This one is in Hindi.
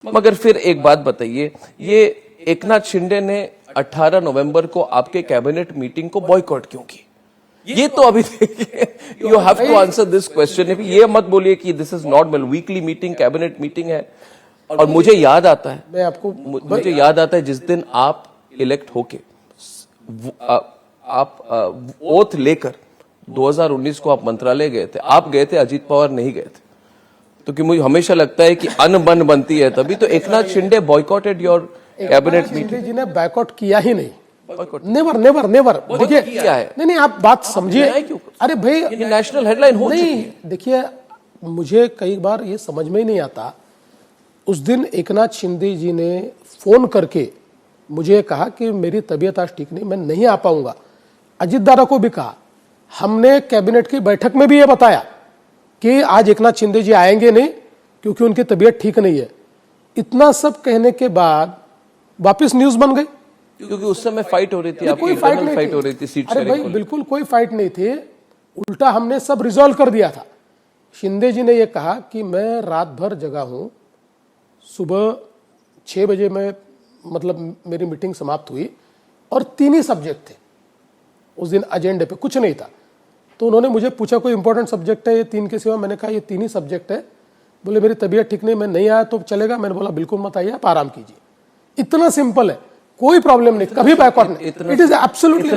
मगर फिर एक बात बताइए, ये एकनाथ शिंदे ने 18 नवंबर को आपके कैबिनेट मीटिंग को बॉयकॉट क्यों की? ये तो अभी देखिए, you have to answer this question. ये मत बोलिए कि this is normal, weekly meeting, cabinet meeting है। और मुझे याद आता है, मुझे याद आता है जिस दिन आप इलेक्ट होके आप ओथ लेकर 2019 को आप मंत्रालय गए थे, आप गए थे, अजीत पवार नहीं गए थे। तो कि मुझे हमेशा लगता है कि अनबन बनती है तभी। तो Eknath Shinde boycotted your cabinet meeting. Ji ने बॉयकॉट किया ही नहीं, नेवर नेवर नेवर। देखिए क्या है, नहीं आप बात समझिए। अरे भाई ये नेशनल हेडलाइन हो चुकी है। देखिए मुझे कई बार ये समझ में ही नहीं आता। उस दिन एकनाथ शिंदे जी ने फोन करके मुझे कहा कि मेरी तबीयत आज ठीक नहीं, मैं नहीं आ पाऊंगा। अजीत दादा को भी कहा, हमने कैबिनेट की बैठक में भी ये बताया कि आज एकनाथ शिंदे जी आएंगे नहीं क्योंकि उनकी तबीयत ठीक नहीं है। इतना सब कहने के बाद वापस न्यूज बन गई, क्योंकि उस समय फाइट हो रही थी, कोई फाइट हो रही थी सीट अरे भाई बिल्कुल कोई फाइट नहीं थी, उल्टा हमने सब रिजॉल्व कर दिया था। शिंदे जी ने यह कहा कि मैं रात भर जगा हूं, सुबह 6 बजे में मतलब मेरी मीटिंग समाप्त हुई और 3 ही सब्जेक्ट थे उस दिन एजेंडे पे, कुछ नहीं था। तो उन्होंने मुझे पूछा कोई इंपॉर्टेंट सब्जेक्ट है ये 3 के सिवा? मैंने कहा ये 3 ही सब्जेक्ट है। बोले मेरी तबीयत ठीक नहीं, मैं नहीं आया तो चलेगा? मैंने बोला बिल्कुल मत आइए, आप आराम कीजिए। इतना सिंपल है, कोई प्रॉब्लम नहीं, कभी बैकआउट नहीं। It is absolutely